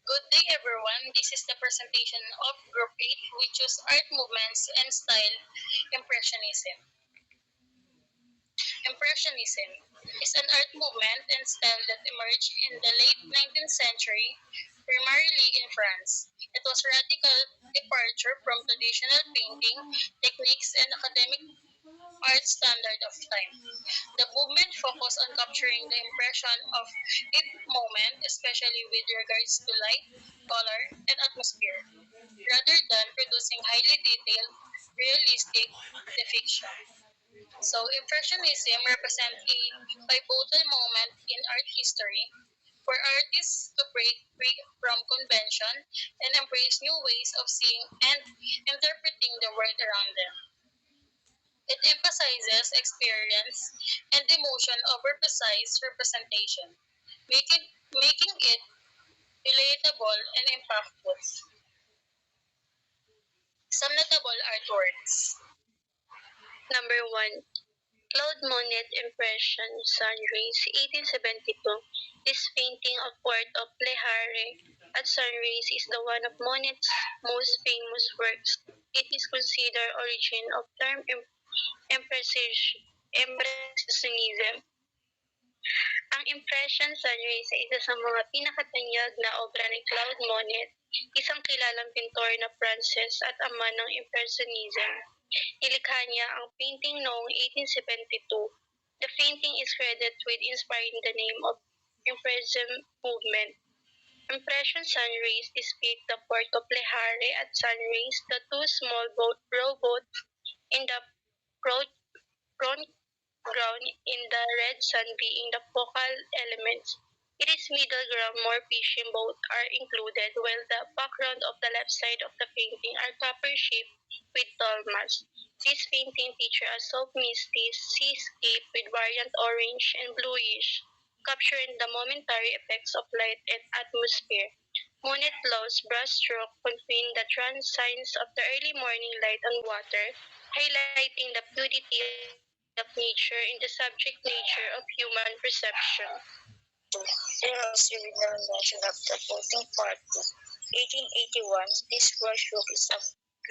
Good day, everyone. This is the presentation of Group 8, which is Art Movements and Style Impressionism. Impressionism is an art movement and style that emerged in the late 19th century, primarily in France. It was a radical departure from traditional painting techniques and academic art standard of time. The movement focused on capturing the impression of a moment, especially with regards to light, color, and atmosphere, rather than producing highly detailed, realistic depiction. So, Impressionism represents a pivotal moment in art history for artists to break free from convention and embrace new ways of seeing and interpreting the world around them. It emphasizes experience and emotion over precise representation, making it relatable and impactful. Some notable artworks. Number 1. Claude Monet Impression Sun Rays, 1872. This painting of Port of Le Havre at Sunrise is the one of Monet's most famous works. It is considered origin of term Impressionism. Ang Impression Sunrise ay isa sa mga pinakatanyag na obra ni Claude Monet, isang kilalang pintor na Pranses at ama ng Impressionism. Nilikha niya ang painting noong 1872. The painting is credited with inspiring the name of Impressionism movement. Impression Sunrise depict the port of Le Havre at sunrise, the two small rowboats in the front ground in the red sun being the focal elements. It is middle ground, more fishing boats are included, while the background of the left side of the painting are copper shaped with tall masts. This painting features a soft misty seascape with variant orange and bluish, capturing the momentary effects of light and atmosphere. Monet loves brushstroke conveying the transience of the early morning light on water, highlighting the beauty of nature in the subject nature of human perception. There was a renowned mention of the voting party. 1881, this brushstroke is a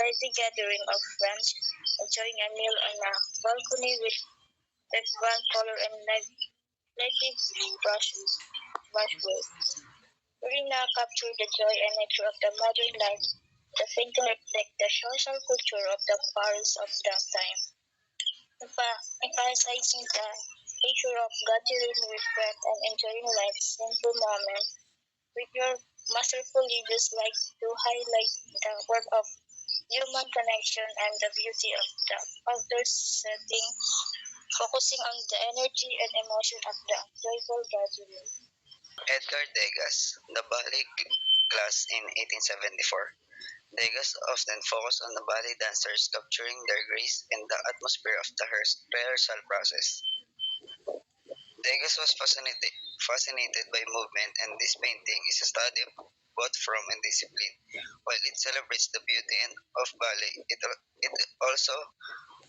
lively gathering of friends enjoying a meal on a balcony with vibrant color and lively brushwork. Urina captured the joy and nature of the modern life. The painting reflects the social culture of the Paris of that time, emphasizing the nature of gathering with friends and enjoying life's simple moments. With your masterful leaders like to highlight the work of human connection and the beauty of the outdoor setting, focusing on the energy and emotion of the joyful gathering. Edgar Degas, the ballet class in 1874. Degas often focused on the ballet dancers capturing their grace in the atmosphere of the rehearsal process. Degas was fascinated by movement, and this painting is a study of both form and discipline. While it celebrates the beauty of ballet, it also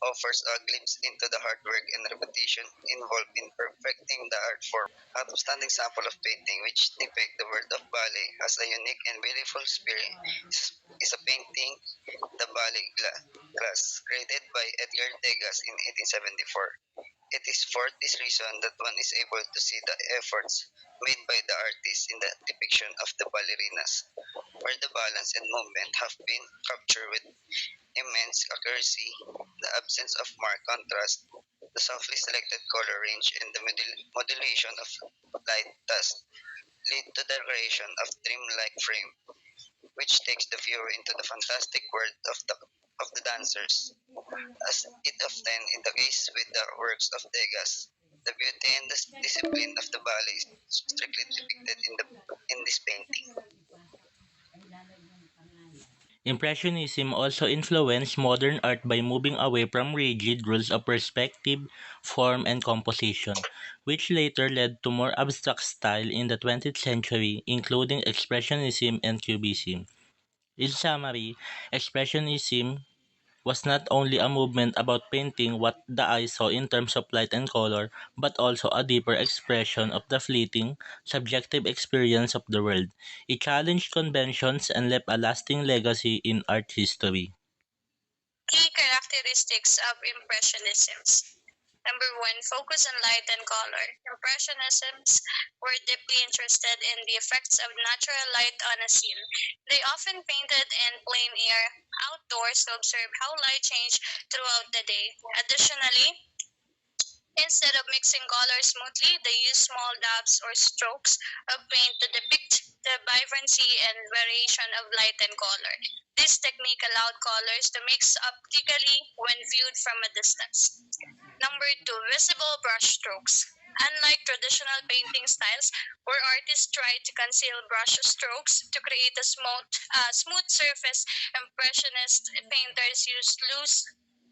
offers a glimpse into the hard work and repetition involved in perfecting the art form. An outstanding sample of painting which depicts the world of ballet as a unique and beautiful spirit is a painting, The Ballet Class, created by Edgar Degas in 1874. It is for this reason that one is able to see the efforts made by the artist in the depiction of the ballerinas, where the balance and movement have been captured with immense accuracy. The absence of marked contrast, the softly selected color range, and the modulation of light thus lead to the creation of dreamlike frame, which takes the viewer into the fantastic world of the dancers. As it often is the case with the works of Degas, the beauty and the discipline of the ballet is strictly depicted in this painting. Impressionism also influenced modern art by moving away from rigid rules of perspective, form, and composition, which later led to more abstract style in the 20th century, including Expressionism and Cubism. In summary, Expressionism was not only a movement about painting what the eye saw in terms of light and color, but also a deeper expression of the fleeting, subjective experience of the world. It challenged conventions and left a lasting legacy in art history. Key characteristics of Impressionism. Number one, focus on light and color. Impressionists were deeply interested in the effects of natural light on a scene. They often painted in plain air outdoors to observe how light changed throughout the day. Additionally, instead of mixing colors smoothly, they use small dabs or strokes of paint to depict the vibrancy and variation of light and color. This technique allowed colors to mix optically when viewed from a distance. Number two, visible brush strokes. Unlike traditional painting styles, where artists try to conceal brush strokes to create a smooth surface, impressionist painters use loose,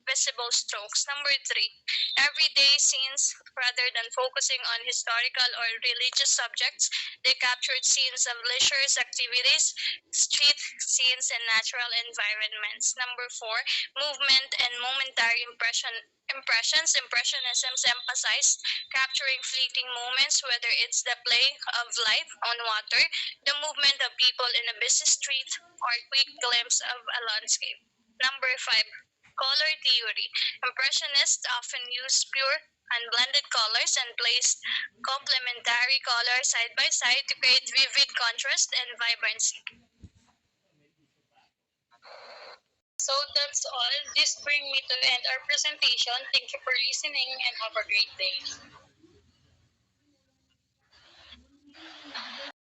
visible strokes. Number three, everyday scenes. Rather than focusing on historical or religious subjects, they captured scenes of leisure activities, street scenes, and natural environments. Number four, movement and momentary impressionism emphasized capturing fleeting moments, whether it's the play of light on water, the movement of people in a busy street, or a quick glimpse of a landscape. Number five, color theory. Impressionists often use pure unblended colors and placed complementary colors side by side to create vivid contrast and vibrancy. So that's all. This brings me to end our presentation. Thank you for listening and have a great day.